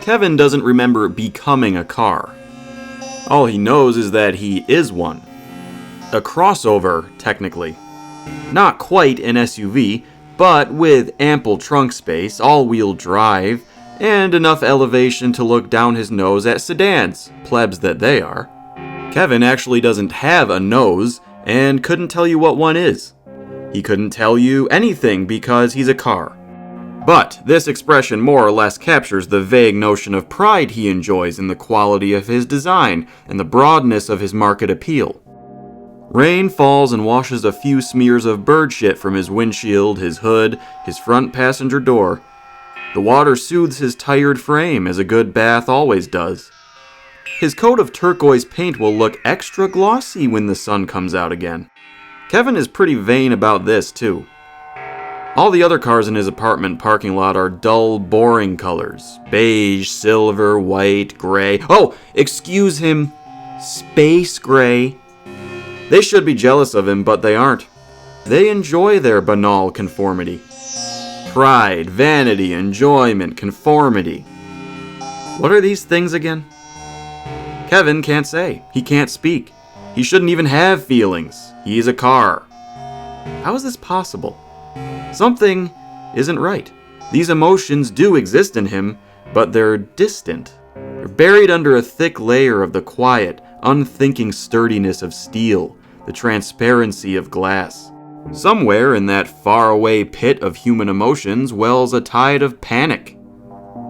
Kevin doesn't remember becoming a car. All he knows is that he is one. A crossover, technically. Not quite an SUV, but with ample trunk space, all-wheel drive, and enough elevation to look down his nose at sedans, plebs that they are. Kevin actually doesn't have a nose, and couldn't tell you what one is. He couldn't tell you anything because he's a car. But this expression more or less captures the vague notion of pride he enjoys in the quality of his design and the broadness of his market appeal. Rain falls and washes a few smears of bird shit from his windshield, his hood, his front passenger door. The water soothes his tired frame as a good bath always does. His coat of turquoise paint will look extra glossy when the sun comes out again. Kevin is pretty vain about this too. All the other cars in his apartment parking lot are dull, boring colors. Beige, silver, white, gray. Oh, excuse him, space gray. They should be jealous of him, but they aren't. They enjoy their banal conformity. Pride, vanity, enjoyment, conformity. What are these things again? Kevin can't say. He can't speak. He shouldn't even have feelings. He's a car. How is this possible? Something isn't right. These emotions do exist in him, but they're distant. They're buried under a thick layer of the quiet, unthinking sturdiness of steel, the transparency of glass. Somewhere in that faraway pit of human emotions wells a tide of panic.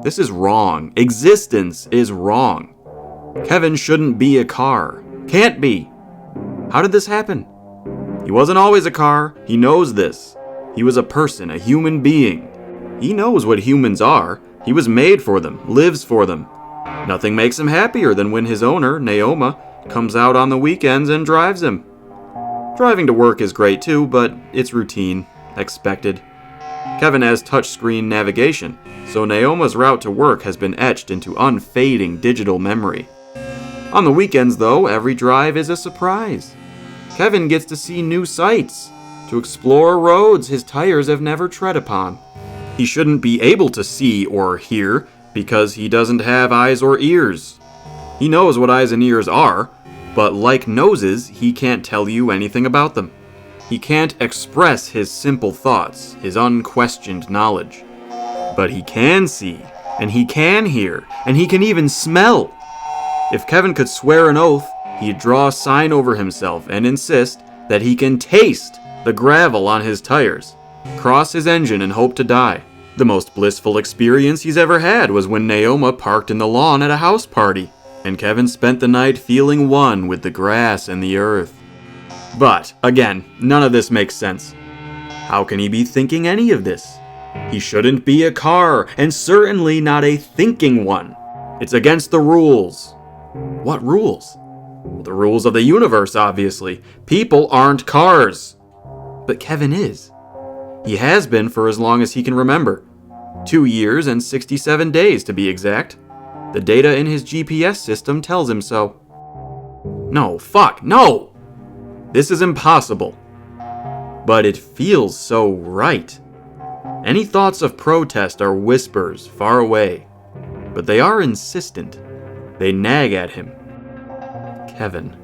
This is wrong. Existence is wrong. Kevin shouldn't be a car. Can't be. How did this happen? He wasn't always a car. He knows this. He was a person, a human being. He knows what humans are. He was made for them, lives for them. Nothing makes him happier than when his owner, Naoma, comes out on the weekends and drives him. Driving to work is great too, but it's routine, expected. Kevin has touchscreen navigation, so Naoma's route to work has been etched into unfading digital memory. On the weekends, though, every drive is a surprise. Kevin gets to see new sights, to explore roads his tires have never tread upon. He shouldn't be able to see or hear because he doesn't have eyes or ears. He knows what eyes and ears are, but like noses, he can't tell you anything about them. He can't express his simple thoughts, his unquestioned knowledge. But he can see, and he can hear, and he can even smell. If Kevin could swear an oath, he'd draw a sign over himself and insist that he can taste the gravel on his tires, cross his engine and hope to die. The most blissful experience he's ever had was when Naoma parked in the lawn at a house party, and Kevin spent the night feeling one with the grass and the earth. But, again, none of this makes sense. How can he be thinking any of this? He shouldn't be a car, and certainly not a thinking one. It's against the rules. What rules? Well, the rules of the universe, obviously. People aren't cars. But Kevin is. He has been for as long as he can remember. 2 years and 67 days to be exact. The data in his GPS system tells him so. No, fuck, no! This is impossible. But it feels so right. Any thoughts of protest are whispers far away. But they are insistent. They nag at him. Kevin.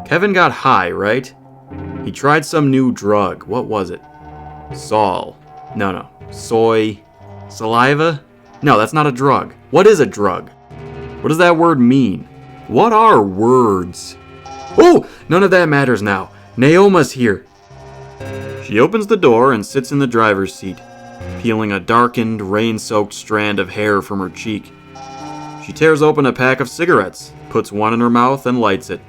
Kevin got high, right? He tried some new drug. What was it? Soy. Saliva? No, that's not a drug. What is a drug? What does that word mean? What are words? Oh, none of that matters now. Naoma's here. She opens the door and sits in the driver's seat, peeling a darkened, rain-soaked strand of hair from her cheek. She tears open a pack of cigarettes, puts one in her mouth, and lights it.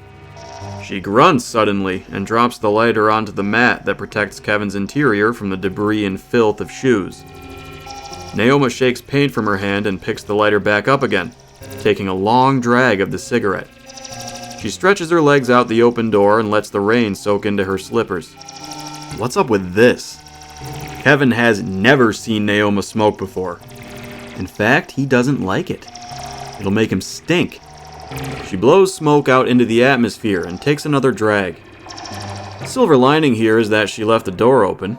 She grunts suddenly and drops the lighter onto the mat that protects Kevin's interior from the debris and filth of shoes. Naoma shakes paint from her hand and picks the lighter back up again, taking a long drag of the cigarette. She stretches her legs out the open door and lets the rain soak into her slippers. What's up with this? Kevin has never seen Naoma smoke before. In fact, he doesn't like it. It'll make him stink. She blows smoke out into the atmosphere and takes another drag. The silver lining here is that she left the door open.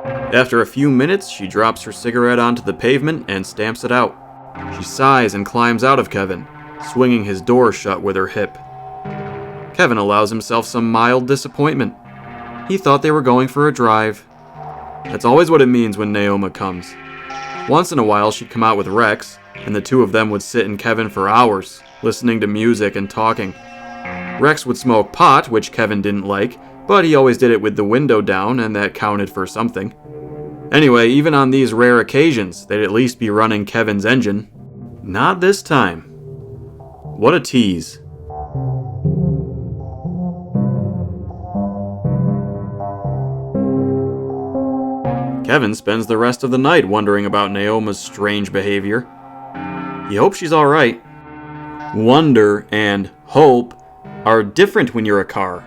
After a few minutes, she drops her cigarette onto the pavement and stamps it out. She sighs and climbs out of Kevin, swinging his door shut with her hip. Kevin allows himself some mild disappointment. He thought they were going for a drive. That's always what it means when Naoma comes. Once in a while she'd come out with Rex, and the two of them would sit in Kevin for hours, listening to music and talking. Rex would smoke pot, which Kevin didn't like, but he always did it with the window down, and that counted for something. Anyway, even on these rare occasions, they'd at least be running Kevin's engine. Not this time. What a tease. Kevin spends the rest of the night wondering about Naoma's strange behavior. He hopes she's alright. Wonder and hope are different when you're a car.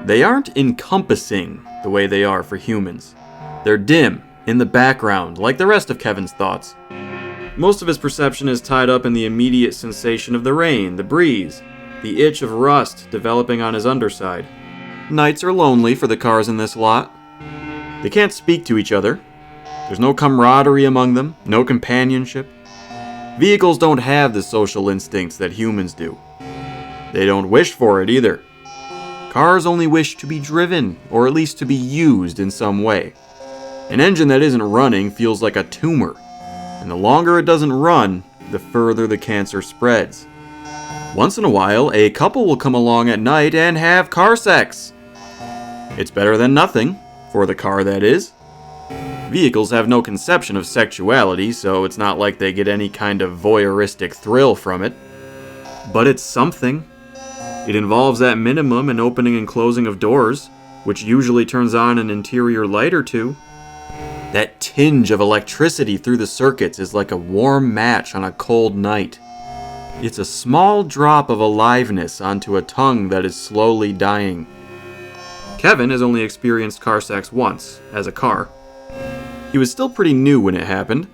They aren't encompassing the way they are for humans. They're dim, in the background, like the rest of Kevin's thoughts. Most of his perception is tied up in the immediate sensation of the rain, the breeze, the itch of rust developing on his underside. Nights are lonely for the cars in this lot. They can't speak to each other. There's no camaraderie among them, no companionship. Vehicles don't have the social instincts that humans do. They don't wish for it either. Cars only wish to be driven, or at least to be used in some way. An engine that isn't running feels like a tumor, and the longer it doesn't run, the further the cancer spreads. Once in a while, a couple will come along at night and have car sex. It's better than nothing, for the car that is. Vehicles have no conception of sexuality, so it's not like they get any kind of voyeuristic thrill from it. But it's something. It involves at minimum an opening and closing of doors, which usually turns on an interior light or two. That tinge of electricity through the circuits is like a warm match on a cold night. It's a small drop of aliveness onto a tongue that is slowly dying. Kevin has only experienced car sex once, as a car. He was still pretty new when it happened.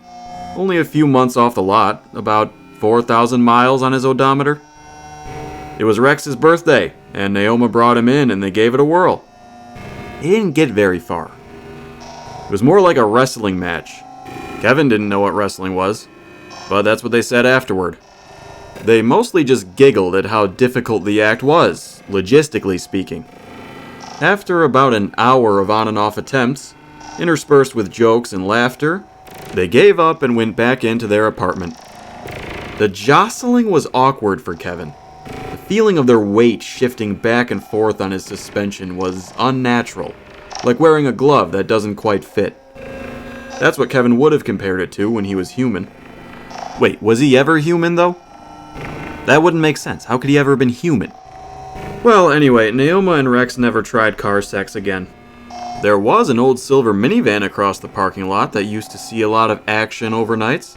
Only a few months off the lot, about 4,000 miles on his odometer. It was Rex's birthday, and Naoma brought him in and they gave it a whirl. He didn't get very far. It was more like a wrestling match. Kevin didn't know what wrestling was, but that's what they said afterward. They mostly just giggled at how difficult the act was, logistically speaking. After about an hour of on and off attempts, interspersed with jokes and laughter, they gave up and went back into their apartment. The jostling was awkward for Kevin. The feeling of their weight shifting back and forth on his suspension was unnatural, like wearing a glove that doesn't quite fit. That's what Kevin would have compared it to when he was human. Wait, was he ever human, though? That wouldn't make sense. How could he ever have been human? Well, anyway, Naoma and Rex never tried car sex again. There was an old silver minivan across the parking lot that used to see a lot of action overnights,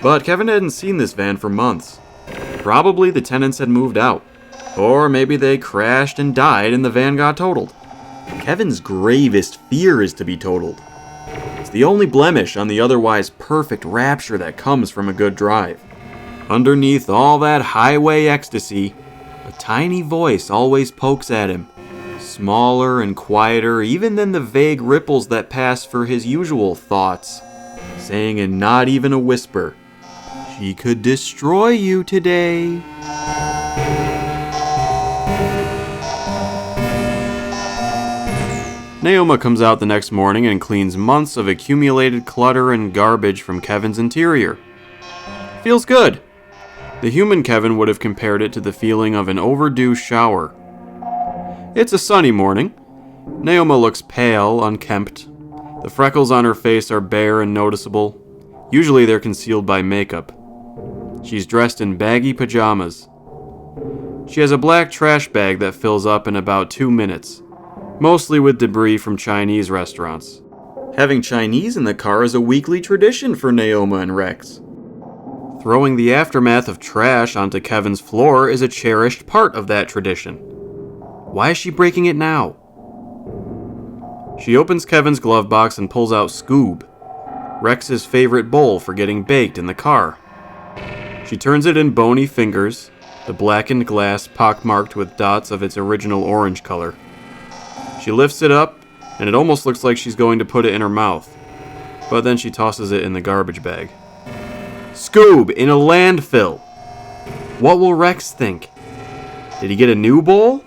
but Kevin hadn't seen this van for months. Probably the tenants had moved out, or maybe they crashed and died and the van got totaled. Kevin's gravest fear is to be totaled. It's the only blemish on the otherwise perfect rapture that comes from a good drive. Underneath all that highway ecstasy, a tiny voice always pokes at him. Smaller and quieter even than the vague ripples that pass for his usual thoughts, saying in not even a whisper, "She could destroy you today." Naoma comes out the next morning and cleans months of accumulated clutter and garbage from Kevin's interior. Feels good. The human Kevin would have compared it to the feeling of an overdue shower. It's a sunny morning. Naoma looks pale, unkempt. The freckles on her face are bare and noticeable. Usually they're concealed by makeup. She's dressed in baggy pajamas. She has a black trash bag that fills up in about 2 minutes, mostly with debris from Chinese restaurants. Having Chinese in the car is a weekly tradition for Naoma and Rex. Throwing the aftermath of trash onto Kevin's floor is a cherished part of that tradition. Why is she breaking it now? She opens Kevin's glove box and pulls out Scoob, Rex's favorite bowl for getting baked in the car. She turns it in bony fingers, the blackened glass pockmarked with dots of its original orange color. She lifts it up, and it almost looks like she's going to put it in her mouth, but then she tosses it in the garbage bag. Scoob in a landfill. What will Rex think? Did he get a new bowl?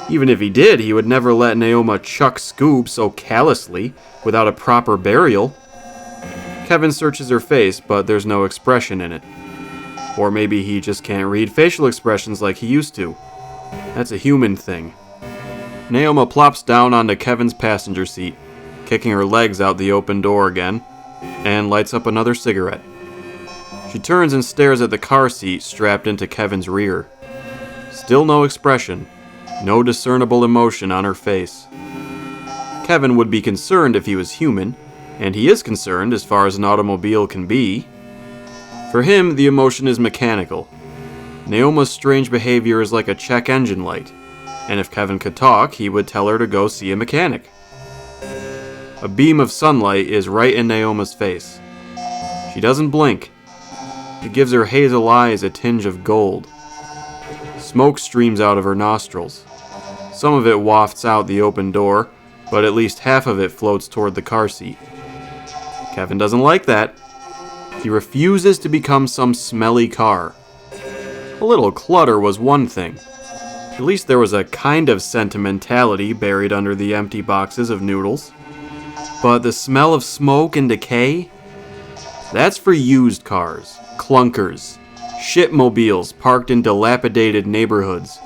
Even if he did, he would never let Naoma chuck Scoob so callously without a proper burial. Kevin searches her face, but there's no expression in it. Or maybe he just can't read facial expressions like he used to. That's a human thing. Naoma plops down onto Kevin's passenger seat, kicking her legs out the open door again, and lights up another cigarette. She turns and stares at the car seat strapped into Kevin's rear. Still no expression, no discernible emotion on her face. Kevin would be concerned if he was human, and he is concerned as far as an automobile can be. For him, the emotion is mechanical. Naoma's strange behavior is like a check engine light, and if Kevin could talk, he would tell her to go see a mechanic. A beam of sunlight is right in Naoma's face. She doesn't blink. It gives her hazel eyes a tinge of gold. Smoke streams out of her nostrils. Some of it wafts out the open door, but at least half of it floats toward the car seat. Kevin doesn't like that. He refuses to become some smelly car. A little clutter was one thing. At least there was a kind of sentimentality buried under the empty boxes of noodles. But the smell of smoke and decay? That's for used cars, clunkers, shitmobiles parked in dilapidated neighborhoods.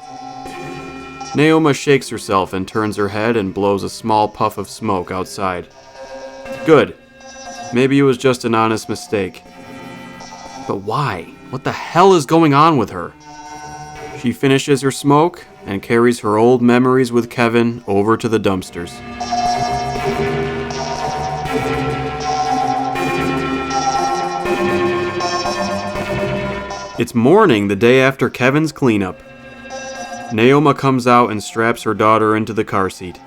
Naoma shakes herself and turns her head and blows a small puff of smoke outside. Good. Maybe it was just an honest mistake. But why? What the hell is going on with her? She finishes her smoke and carries her old memories with Kevin over to the dumpsters. It's morning the day after Kevin's cleanup. Naoma comes out and straps her daughter into the car seat.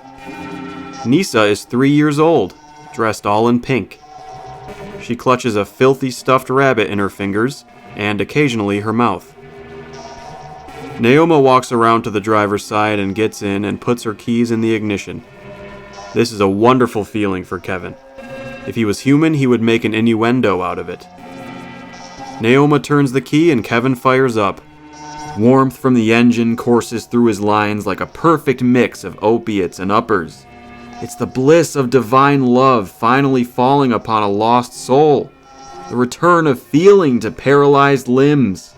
Nisa is 3 years old, dressed all in pink. She clutches a filthy stuffed rabbit in her fingers and occasionally her mouth. Naoma walks around to the driver's side and gets in and puts her keys in the ignition. This is a wonderful feeling for Kevin. If he was human, he would make an innuendo out of it. Naoma turns the key and Kevin fires up. Warmth from the engine courses through his lines like a perfect mix of opiates and uppers. It's the bliss of divine love finally falling upon a lost soul. The return of feeling to paralyzed limbs.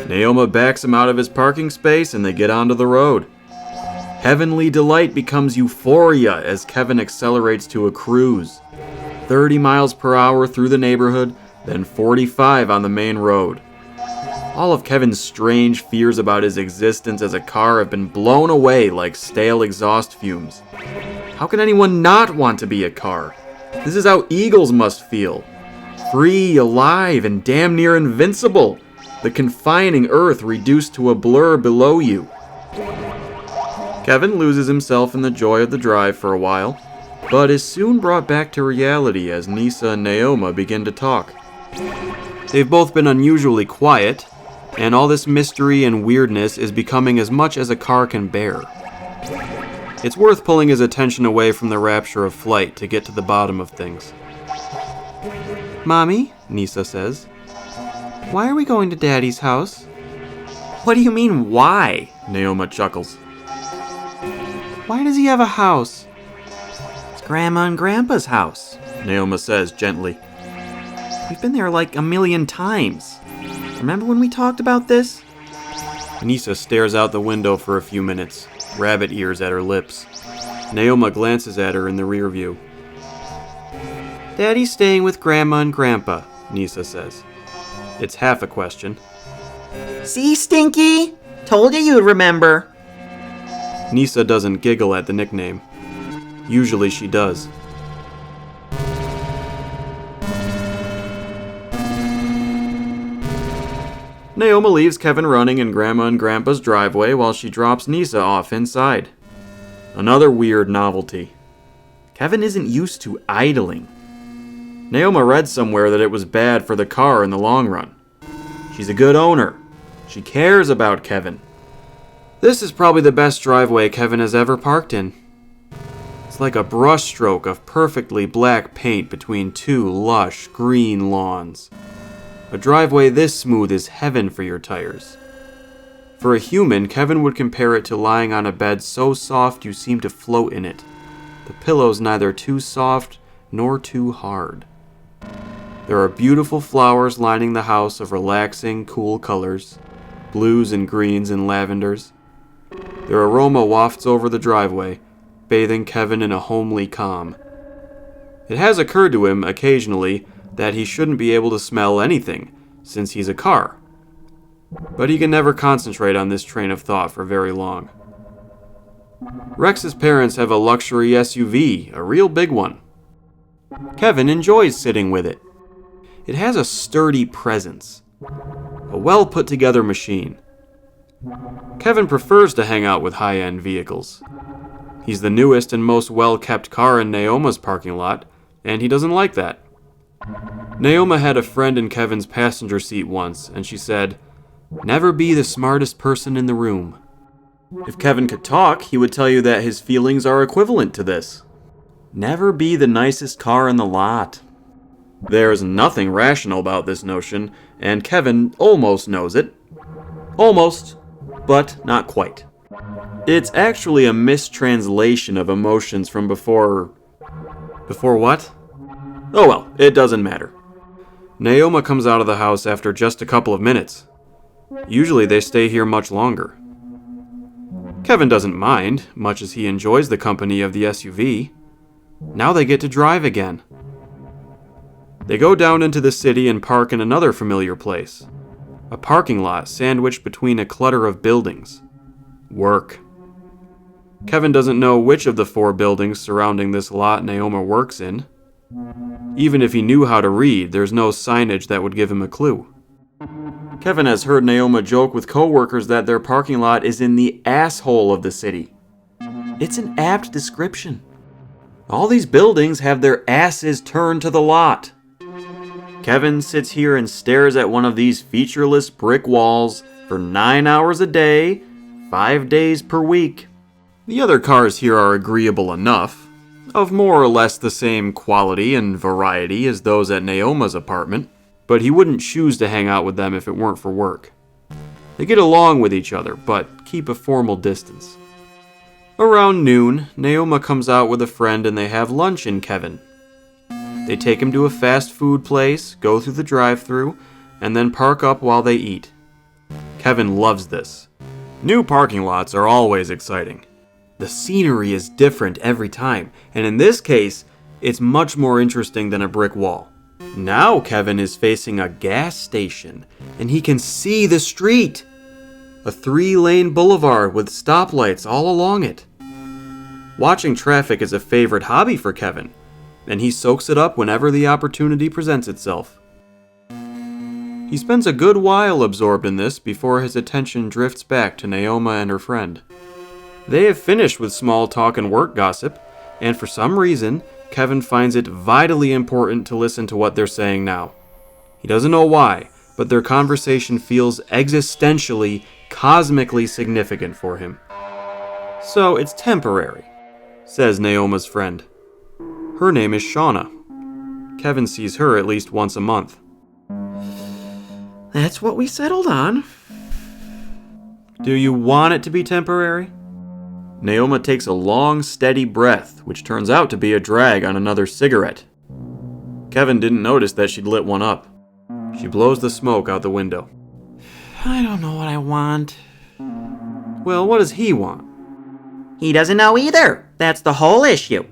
Naoma backs him out of his parking space and they get onto the road. Heavenly delight becomes euphoria as Kevin accelerates to a cruise. 30 miles per hour through the neighborhood, then 45 on the main road. All of Kevin's strange fears about his existence as a car have been blown away like stale exhaust fumes. How can anyone not want to be a car? This is how eagles must feel. Free, alive, and damn near invincible. The confining earth reduced to a blur below you. Kevin loses himself in the joy of the drive for a while, but is soon brought back to reality as Nisa and Naoma begin to talk. They've both been unusually quiet, and all this mystery and weirdness is becoming as much as a car can bear. It's worth pulling his attention away from the rapture of flight to get to the bottom of things. "Mommy," Nisa says, "why are we going to Daddy's house?" "What do you mean, why?" Naoma chuckles. "Why does he have a house?" "It's Grandma and Grandpa's house," Naoma says gently. "We've been there like a million times. Remember when we talked about this?" Nisa stares out the window for a few minutes, rabbit ears at her lips. Naoma glances at her in the rear view. "Daddy's staying with Grandma and Grandpa," Nisa says. It's half a question. "See, Stinky? Told you you'd remember." Nisa doesn't giggle at the nickname. Usually she does. Naoma leaves Kevin running in Grandma and Grandpa's driveway while she drops Nisa off inside. Another weird novelty. Kevin isn't used to idling. Naoma read somewhere that it was bad for the car in the long run. She's a good owner. She cares about Kevin. This is probably the best driveway Kevin has ever parked in. It's like a brushstroke of perfectly black paint between two lush green lawns. A driveway this smooth is heaven for your tires. For a human, Kevin would compare it to lying on a bed so soft you seem to float in it. The pillow's neither too soft nor too hard. There are beautiful flowers lining the house of relaxing, cool colors, blues and greens and lavenders. Their aroma wafts over the driveway, bathing Kevin in a homely calm. It has occurred to him occasionally that he shouldn't be able to smell anything, since he's a car. But he can never concentrate on this train of thought for very long. Rex's parents have a luxury SUV, a real big one. Kevin enjoys sitting with it. It has a sturdy presence, a well-put-together machine. Kevin prefers to hang out with high-end vehicles. He's the newest and most well-kept car in Naoma's parking lot, and he doesn't like that. Naoma had a friend in Kevin's passenger seat once, and she said, "Never be the smartest person in the room." If Kevin could talk, he would tell you that his feelings are equivalent to this. Never be the nicest car in the lot. There's nothing rational about this notion, and Kevin almost knows it. Almost, but not quite. It's actually a mistranslation of emotions from before... Before what? Oh well, it doesn't matter. Naoma comes out of the house after just a couple of minutes. Usually they stay here much longer. Kevin doesn't mind, much as he enjoys the company of the SUV. Now they get to drive again. They go down into the city and park in another familiar place. A parking lot sandwiched between a clutter of buildings. Work. Kevin doesn't know which of the 4 buildings surrounding this lot Naoma works in. Even if he knew how to read, there's no signage that would give him a clue. Kevin has heard Naoma joke with coworkers that their parking lot is in the asshole of the city. It's an apt description. All these buildings have their asses turned to the lot. Kevin sits here and stares at one of these featureless brick walls for 9 hours a day, 5 days per week. The other cars here are agreeable enough, of more or less the same quality and variety as those at Naoma's apartment, but he wouldn't choose to hang out with them if it weren't for work. They get along with each other, but keep a formal distance. Around noon, Naoma comes out with a friend and they have lunch in Kevin. They take him to a fast food place, go through the drive-thru, and then park up while they eat. Kevin loves this. New parking lots are always exciting. The scenery is different every time, and in this case, it's much more interesting than a brick wall. Now Kevin is facing a gas station, and he can see the street. A 3-lane boulevard with stoplights all along it. Watching traffic is a favorite hobby for Kevin, and he soaks it up whenever the opportunity presents itself. He spends a good while absorbed in this before his attention drifts back to Naoma and her friend. They have finished with small talk and work gossip, and for some reason, Kevin finds it vitally important to listen to what they're saying now. He doesn't know why, but their conversation feels existentially, cosmically significant for him. So it's temporary, says Naoma's friend. Her name is Shauna. Kevin sees her at least once a month. That's what we settled on. Do you want it to be temporary? Naoma takes a long, steady breath, which turns out to be a drag on another cigarette. Kevin didn't notice that she'd lit one up. She blows the smoke out the window. I don't know what I want. Well, what does he want? He doesn't know either. That's the whole issue.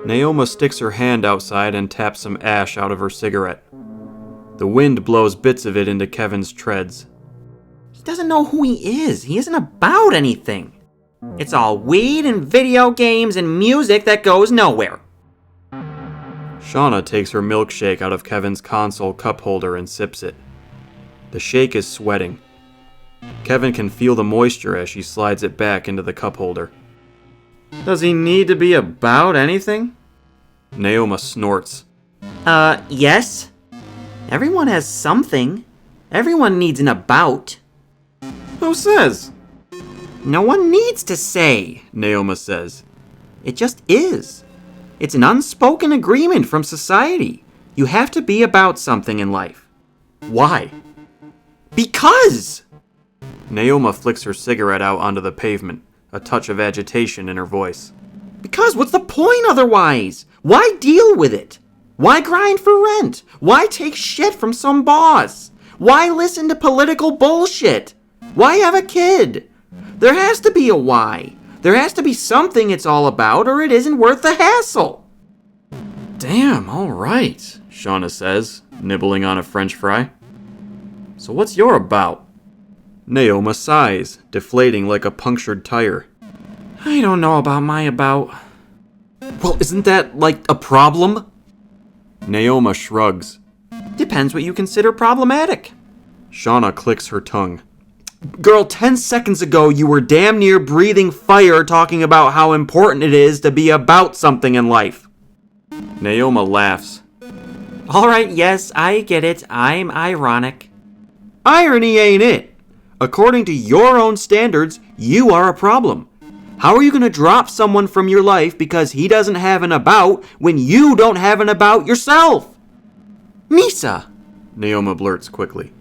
Naoma sticks her hand outside and taps some ash out of her cigarette. The wind blows bits of it into Kevin's treads. He doesn't know who he is. He isn't about anything. It's all weed and video games and music that goes nowhere. Shauna takes her milkshake out of Kevin's console cup holder and sips it. The shake is sweating. Kevin can feel the moisture as she slides it back into the cup holder. Does he need to be about anything? Naoma snorts. Yes. Everyone has something. Everyone needs an about. Who says? No one needs to say, Naoma says. It just is. It's an unspoken agreement from society. You have to be about something in life. Why? Because! Naoma flicks her cigarette out onto the pavement, a touch of agitation in her voice. Because what's the point otherwise? Why deal with it? Why grind for rent? Why take shit from some boss? Why listen to political bullshit? Why have a kid? There has to be a why. There has to be something it's all about, or it isn't worth the hassle. Damn, all right, Shauna says, nibbling on a French fry. So what's your about? Naoma sighs, deflating like a punctured tire. I don't know about my about. Well, isn't that, like, a problem? Naoma shrugs. Depends what you consider problematic. Shauna clicks her tongue. Girl, 10 seconds ago you were damn near breathing fire talking about how important it is to be about something in life. Naoma laughs. Alright, yes, I get it. I'm ironic. Irony ain't it. According to your own standards, you are a problem. How are you going to drop someone from your life because he doesn't have an about when you don't have an about yourself? Nisa! Naoma blurts quickly.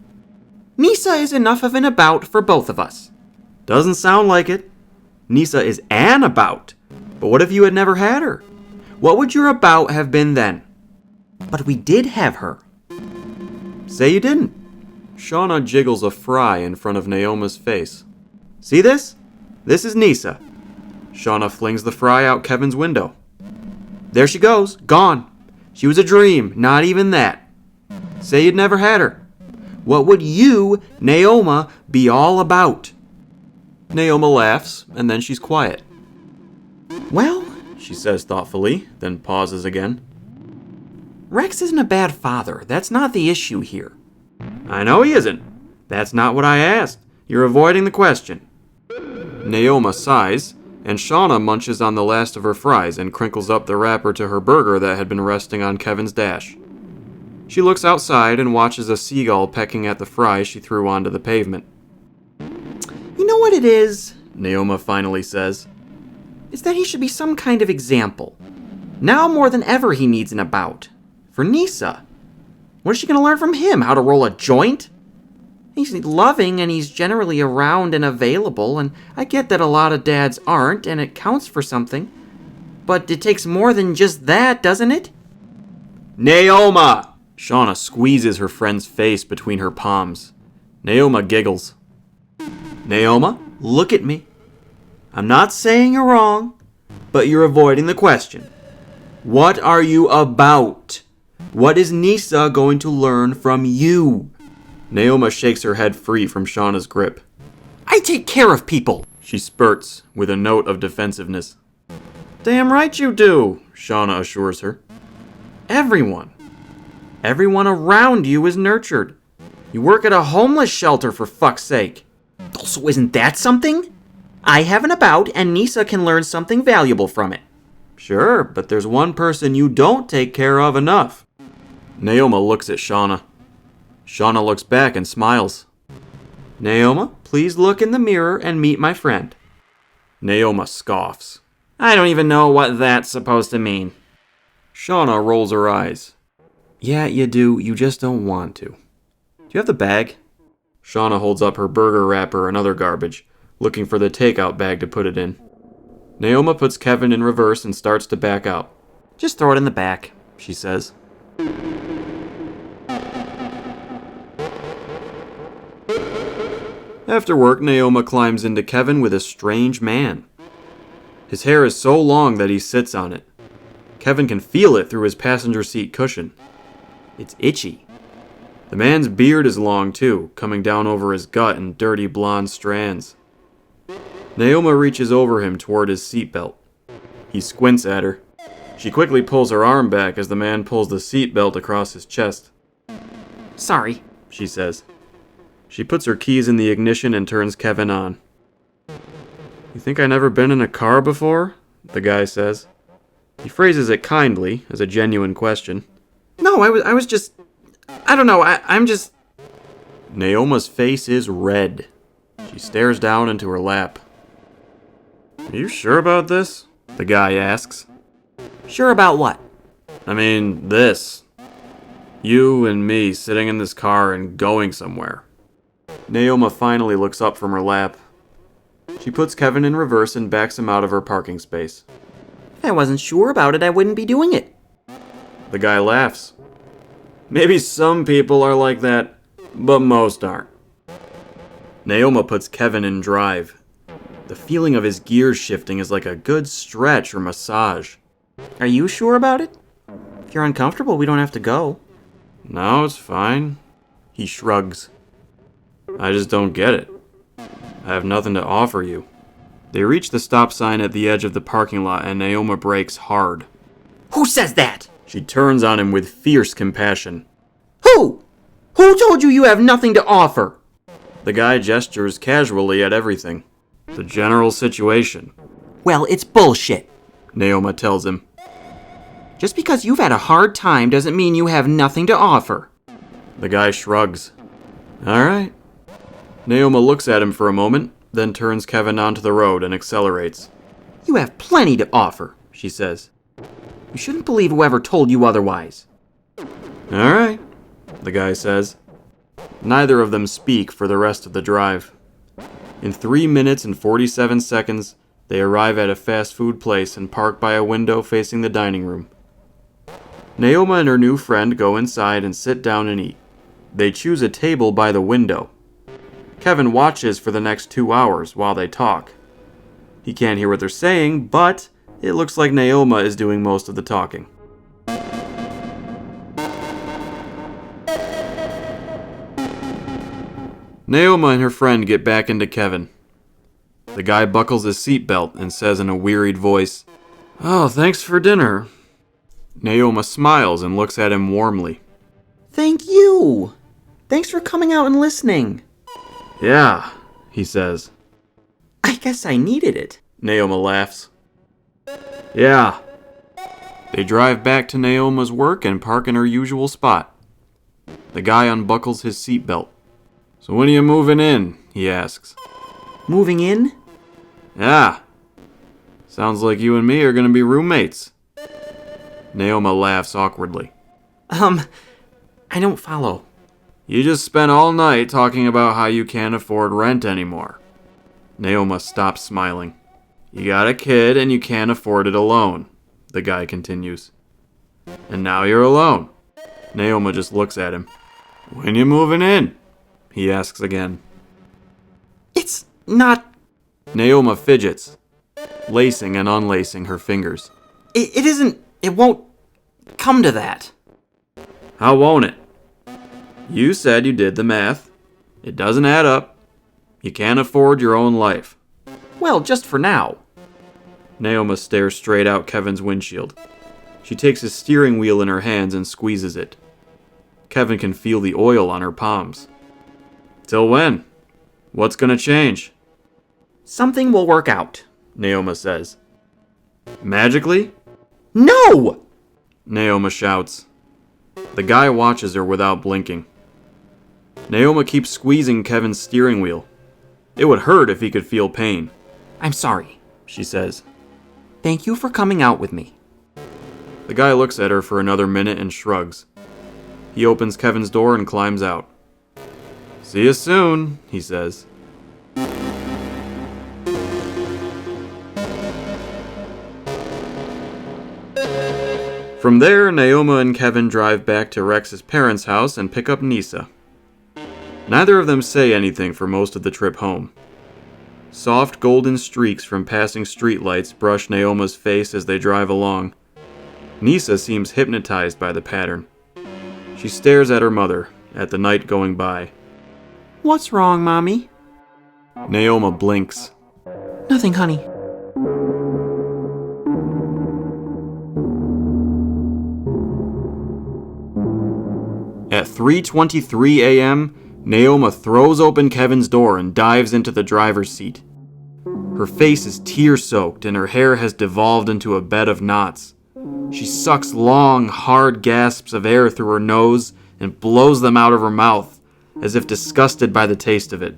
Nisa is enough of an about for both of us. Doesn't sound like it. Nisa is an about. But what if you had never had her? What would your about have been then? But we did have her. Say you didn't. Shauna jiggles a fry in front of Naoma's face. See this? This is Nisa. Shauna flings the fry out Kevin's window. There she goes, gone. She was a dream, not even that. Say you'd never had her. What would you, Naoma, be all about? Naoma laughs, and then she's quiet. Well, she says thoughtfully, then pauses again. Rex isn't a bad father. That's not the issue here. I know he isn't. That's not what I asked. You're avoiding the question. Naoma sighs, and Shauna munches on the last of her fries and crinkles up the wrapper to her burger that had been resting on Kevin's dash. She looks outside and watches a seagull pecking at the fry she threw onto the pavement. You know what it is? Naoma finally says. It's that he should be some kind of example. Now more than ever he needs an about. For Nisa. What is she going to learn from him? How to roll a joint? He's loving and he's generally around and available, and I get that a lot of dads aren't, and it counts for something. But it takes more than just that, doesn't it? Naoma! Shauna squeezes her friend's face between her palms. Naoma giggles. Naoma, look at me. I'm not saying you're wrong, but you're avoiding the question. What are you about? What is Nisa going to learn from you? Naoma shakes her head free from Shauna's grip. I take care of people, she spurts with a note of defensiveness. Damn right you do, Shauna assures her. Everyone around you is nurtured. You work at a homeless shelter, for fuck's sake. Also, isn't that something? I have an about, and Nisa can learn something valuable from it. Sure, but there's one person you don't take care of enough. Naoma looks at Shauna. Shauna looks back and smiles. Naoma, please look in the mirror and meet my friend. Naoma scoffs. I don't even know what that's supposed to mean. Shauna rolls her eyes. Yeah, you do. You just don't want to. Do you have the bag? Shauna holds up her burger wrapper and other garbage, looking for the takeout bag to put it in. Naoma puts Kevin in reverse and starts to back out. Just throw it in the back, she says. After work, Naoma climbs into Kevin with a strange man. His hair is so long that he sits on it. Kevin can feel it through his passenger seat cushion. It's itchy. The man's beard is long too, coming down over his gut in dirty blonde strands. Naoma reaches over him toward his seatbelt. He squints at her. She quickly pulls her arm back as the man pulls the seatbelt across his chest. Sorry, she says. She puts her keys in the ignition and turns Kevin on. You think I never been in a car before? The guy says. He phrases it kindly, as a genuine question. No, I was just... I don't know, I'm just... Naoma's face is red. She stares down into her lap. Are you sure about this? The guy asks. Sure about what? I mean, this. You and me sitting in this car and going somewhere. Naoma finally looks up from her lap. She puts Kevin in reverse and backs him out of her parking space. If I wasn't sure about it, I wouldn't be doing it. The guy laughs. Maybe some people are like that, but most aren't. Naoma puts Kevin in drive. The feeling of his gears shifting is like a good stretch or massage. Are you sure about it? If you're uncomfortable, we don't have to go. No, it's fine. He shrugs. I just don't get it. I have nothing to offer you. They reach the stop sign at the edge of the parking lot and Naoma brakes hard. Who says that? She turns on him with fierce compassion. Who? Who told you you have nothing to offer? The guy gestures casually at everything. The general situation. Well, it's bullshit, Naoma tells him. Just because you've had a hard time doesn't mean you have nothing to offer. The guy shrugs. All right. Naoma looks at him for a moment, then turns Kevin onto the road and accelerates. You have plenty to offer, she says. You shouldn't believe whoever told you otherwise. All right, the guy says. Neither of them speak for the rest of the drive. In 3 minutes and 47 seconds, they arrive at a fast food place and park by a window facing the dining room. Naoma and her new friend go inside and sit down and eat. They choose a table by the window. Kevin watches for the next 2 hours while they talk. He can't hear what they're saying, but it looks like Naoma is doing most of the talking. Naoma and her friend get back into Kevin. The guy buckles his seatbelt and says in a wearied voice, "Oh, thanks for dinner." Naoma smiles and looks at him warmly. Thank you. Thanks for coming out and listening. Yeah, he says. I guess I needed it. Naoma laughs. Yeah. They drive back to Naoma's work and park in her usual spot. The guy unbuckles his seatbelt. So when are you moving in? He asks. Moving in? Yeah. Sounds like you and me are going to be roommates. Naoma laughs awkwardly. I don't follow. You just spent all night talking about how you can't afford rent anymore. Naoma stops smiling. You got a kid and you can't afford it alone, the guy continues. And now you're alone. Naoma just looks at him. When you moving in? He asks again. It's not... Naoma fidgets, lacing and unlacing her fingers. It isn't... It won't come to that. How won't it? You said you did the math. It doesn't add up. You can't afford your own life. Well, just for now. Naoma stares straight out Kevin's windshield. She takes his steering wheel in her hands and squeezes it. Kevin can feel the oil on her palms. Till when? What's gonna change? Something will work out, Naoma says. Magically? No! Naoma shouts. The guy watches her without blinking. Naoma keeps squeezing Kevin's steering wheel. It would hurt if he could feel pain. I'm sorry, she says. Thank you for coming out with me. The guy looks at her for another minute and shrugs. He opens Kevin's door and climbs out. See you soon, he says. From there, Naoma and Kevin drive back to Rex's parents' house and pick up Nisa. Neither of them say anything for most of the trip home. Soft golden streaks from passing streetlights brush Naoma's face as they drive along. Nisa seems hypnotized by the pattern. She stares at her mother, at the night going by. What's wrong, Mommy? Naoma blinks. Nothing, honey. At 3:23 a.m., Naoma throws open Kevin's door and dives into the driver's seat. Her face is tear-soaked and her hair has devolved into a bed of knots. She sucks long, hard gasps of air through her nose and blows them out of her mouth, as if disgusted by the taste of it.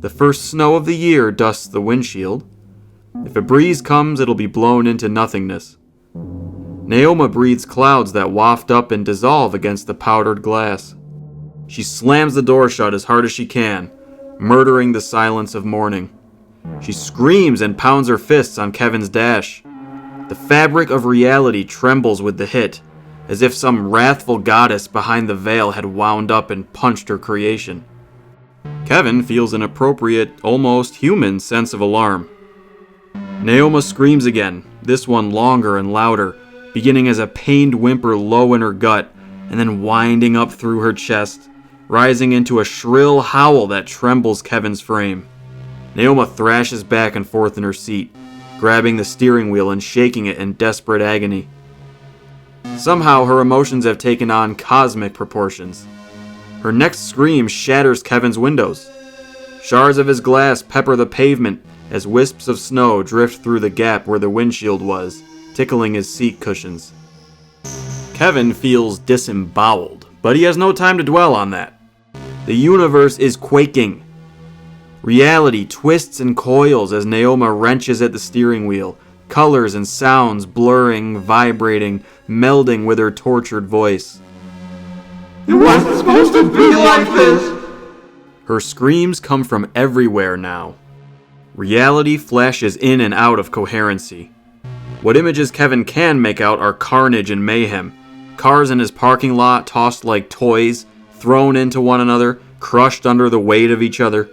The first snow of the year dusts the windshield. If a breeze comes, it'll be blown into nothingness. Naoma breathes clouds that waft up and dissolve against the powdered glass. She slams the door shut as hard as she can, murdering the silence of morning. She screams and pounds her fists on Kevin's dash. The fabric of reality trembles with the hit, as if some wrathful goddess behind the veil had wound up and punched her creation. Kevin feels an appropriate, almost human sense of alarm. Naoma screams again, this one longer and louder, beginning as a pained whimper low in her gut, and then winding up through her chest, rising into a shrill howl that trembles Kevin's frame. Naoma thrashes back and forth in her seat, grabbing the steering wheel and shaking it in desperate agony. Somehow her emotions have taken on cosmic proportions. Her next scream shatters Kevin's windows. Shards of his glass pepper the pavement as wisps of snow drift through the gap where the windshield was, tickling his seat cushions. Kevin feels disemboweled, but he has no time to dwell on that. The universe is quaking. Reality twists and coils as Naoma wrenches at the steering wheel, colors and sounds blurring, vibrating, melding with her tortured voice. It wasn't supposed to be like this! Her screams come from everywhere now. Reality flashes in and out of coherency. What images Kevin can make out are carnage and mayhem. Cars in his parking lot tossed like toys, thrown into one another, crushed under the weight of each other.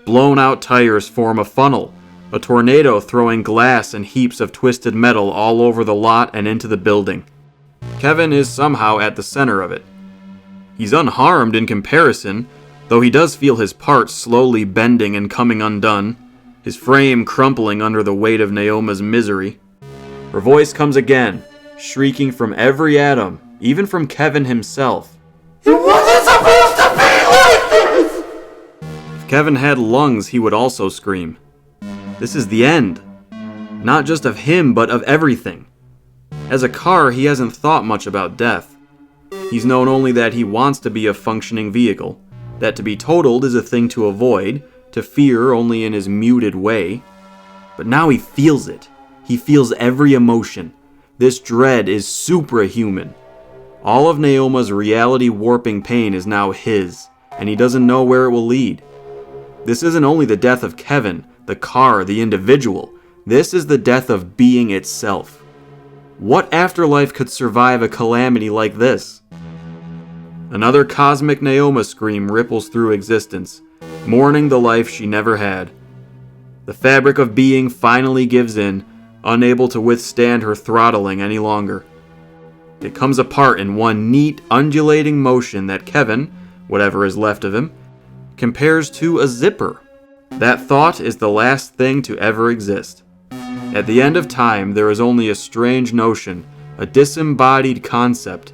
Blown out tires form a funnel, a tornado throwing glass and heaps of twisted metal all over the lot and into the building. Kevin is somehow at the center of it. He's unharmed in comparison, though he does feel his parts slowly bending and coming undone, his frame crumpling under the weight of Naoma's misery. Her voice comes again, shrieking from every atom, even from Kevin himself. It wasn't supposed to be like this! If Kevin had lungs, he would also scream. This is the end. Not just of him, but of everything. As a car, he hasn't thought much about death. He's known only that he wants to be a functioning vehicle, that to be totaled is a thing to avoid, to fear only in his muted way. But now he feels it. He feels every emotion. This dread is suprahuman. All of Naoma's reality-warping pain is now his, and he doesn't know where it will lead. This isn't only the death of Kevin, the car, the individual. This is the death of being itself. What afterlife could survive a calamity like this? Another cosmic Naoma scream ripples through existence, mourning the life she never had. The fabric of being finally gives in, unable to withstand her throttling any longer. It comes apart in one neat, undulating motion that Kevin, whatever is left of him, compares to a zipper. That thought is the last thing to ever exist. At the end of time, there is only a strange notion, a disembodied concept,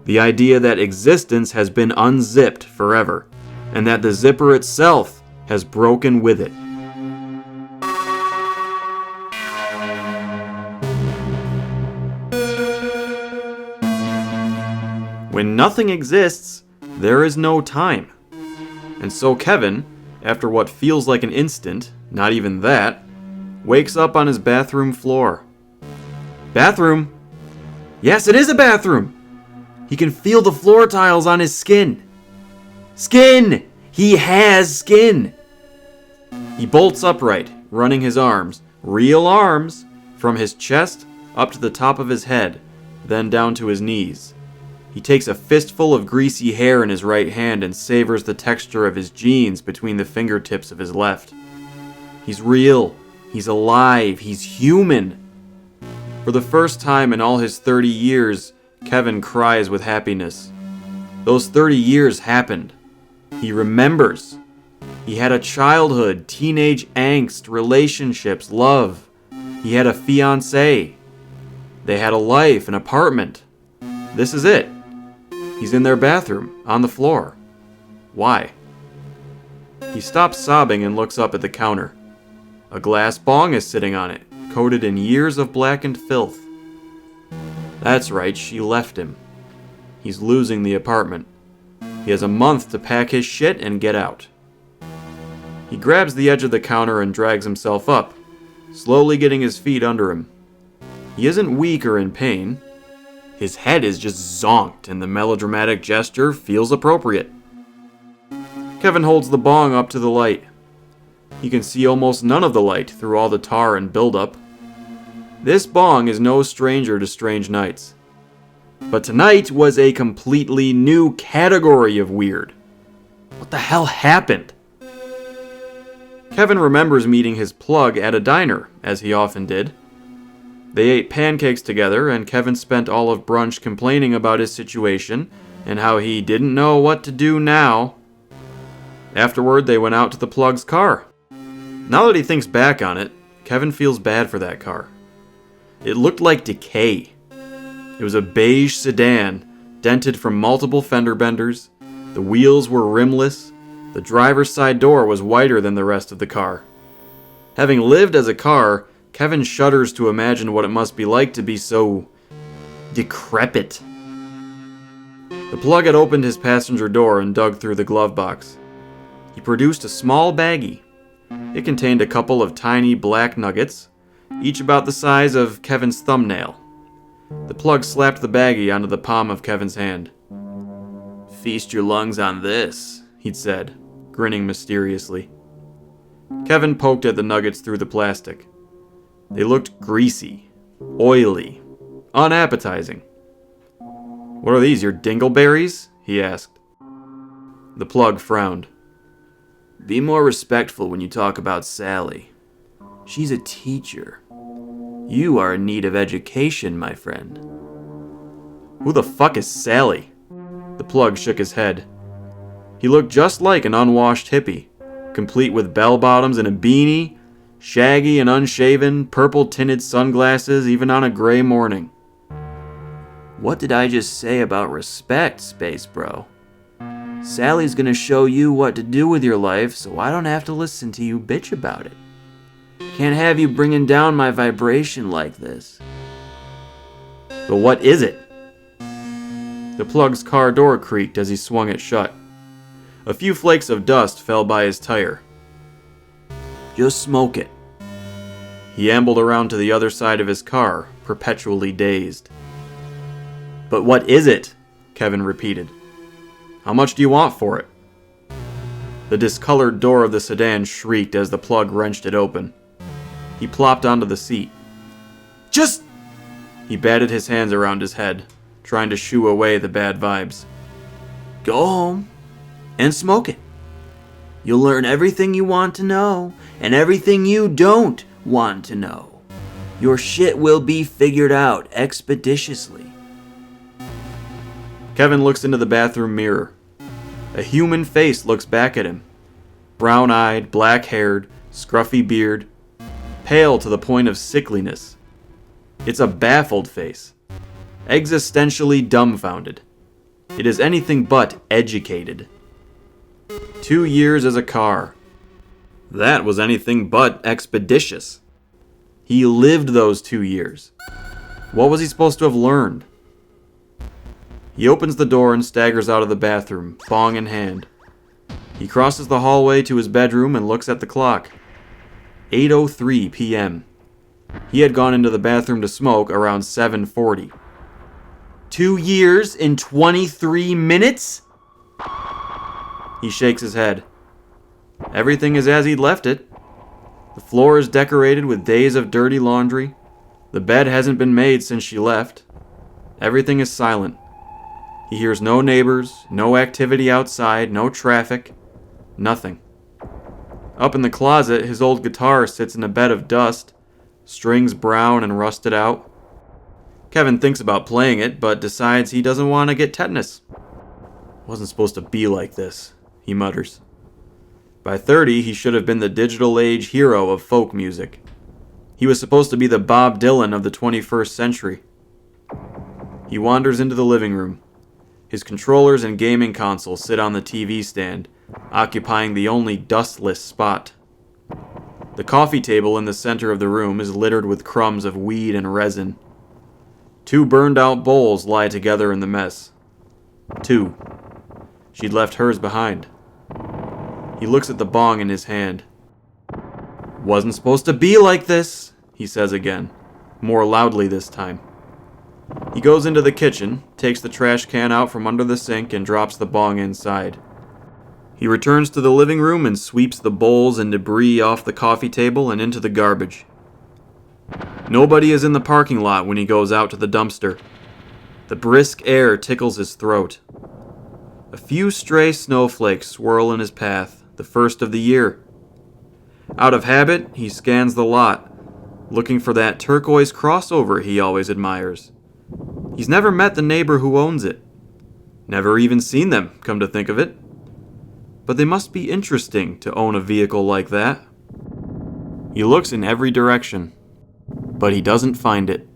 the idea that existence has been unzipped forever, and that the zipper itself has broken with it. When nothing exists, there is no time. And so Kevin, after what feels like an instant, not even that, wakes up on his bathroom floor. Bathroom? Yes, it is a bathroom! He can feel the floor tiles on his skin. Skin! He has skin! He bolts upright, running his arms, real arms, from his chest up to the top of his head, then down to his knees. He takes a fistful of greasy hair in his right hand and savors the texture of his jeans between the fingertips of his left. He's real. He's alive. He's human. For the first time in all his 30 years, Kevin cries with happiness. Those 30 years happened. He remembers. He had a childhood, teenage angst, relationships, love. He had a fiancée. They had a life, an apartment. This is it. He's in their bathroom, on the floor. Why? He stops sobbing and looks up at the counter. A glass bong is sitting on it, coated in years of blackened filth. That's right, she left him. He's losing the apartment. He has a month to pack his shit and get out. He grabs the edge of the counter and drags himself up, slowly getting his feet under him. He isn't weak or in pain. His head is just zonked, and the melodramatic gesture feels appropriate. Kevin holds the bong up to the light. He can see almost none of the light through all the tar and buildup. This bong is no stranger to strange nights. But tonight was a completely new category of weird. What the hell happened? Kevin remembers meeting his plug at a diner, as he often did. They ate pancakes together, and Kevin spent all of brunch complaining about his situation and how he didn't know what to do now. Afterward, they went out to the plug's car. Now that he thinks back on it, Kevin feels bad for that car. It looked like decay. It was a beige sedan, dented from multiple fender benders. The wheels were rimless. The driver's side door was wider than the rest of the car. Having lived as a car, Kevin shudders to imagine what it must be like to be so decrepit. The plug had opened his passenger door and dug through the glove box. He produced a small baggie. It contained a couple of tiny black nuggets, each about the size of Kevin's thumbnail. The plug slapped the baggie onto the palm of Kevin's hand. "Feast your lungs on this," he'd said, grinning mysteriously. Kevin poked at the nuggets through the plastic. They looked greasy, oily, unappetizing. "What are these, your dingleberries?" he asked. The plug frowned. "Be more respectful when you talk about Sally. She's a teacher. You are in need of education, my friend." "Who the fuck is Sally?" The plug shook his head. He looked just like an unwashed hippie, complete with bell-bottoms and a beanie, shaggy and unshaven, purple-tinted sunglasses even on a gray morning. "What did I just say about respect, Space Bro? Sally's gonna show you what to do with your life, so I don't have to listen to you bitch about it. Can't have you bringing down my vibration like this." "But what is it?" The plug's car door creaked as he swung it shut. A few flakes of dust fell by his tire. "Just smoke it." He ambled around to the other side of his car, perpetually dazed. "But what is it?" Kevin repeated. "How much do you want for it?" The discolored door of the sedan shrieked as the plug wrenched it open. He plopped onto the seat. "Just..." He batted his hands around his head, trying to shoo away the bad vibes. "Go home and smoke it. You'll learn everything you want to know and everything you don't want to know. Your shit will be figured out expeditiously." Kevin looks into the bathroom mirror. A human face looks back at him. Brown-eyed, black-haired, scruffy beard, pale to the point of sickliness. It's a baffled face, existentially dumbfounded. It is anything but educated. 2 years as a car. That was anything but expeditious. He lived those 2 years. What was he supposed to have learned? He opens the door and staggers out of the bathroom, bong in hand. He crosses the hallway to his bedroom and looks at the clock. 8:03 p.m. He had gone into the bathroom to smoke around 7:40. 2 years in 23 minutes? He shakes his head. Everything is as he'd left it. The floor is decorated with days of dirty laundry. The bed hasn't been made since she left. Everything is silent. He hears no neighbors, no activity outside, no traffic, nothing. Up in the closet, his old guitar sits in a bed of dust, strings brown and rusted out. Kevin thinks about playing it, but decides he doesn't want to get tetanus. "Wasn't supposed to be like this," he mutters. By 30, he should have been the digital age hero of folk music. He was supposed to be the Bob Dylan of the 21st century. He wanders into the living room. His controllers and gaming console sit on the TV stand, occupying the only dustless spot. The coffee table in the center of the room is littered with crumbs of weed and resin. 2 burned-out bowls lie together in the mess. 2. She'd left hers behind. He looks at the bong in his hand. "Wasn't supposed to be like this," he says again, more loudly this time. He goes into the kitchen, takes the trash can out from under the sink, and drops the bong inside. He returns to the living room and sweeps the bowls and debris off the coffee table and into the garbage. Nobody is in the parking lot when he goes out to the dumpster. The brisk air tickles his throat. A few stray snowflakes swirl in his path, the first of the year. Out of habit, he scans the lot, looking for that turquoise crossover he always admires. He's never met the neighbor who owns it. Never even seen them, come to think of it. But they must be interesting to own a vehicle like that. He looks in every direction, but he doesn't find it.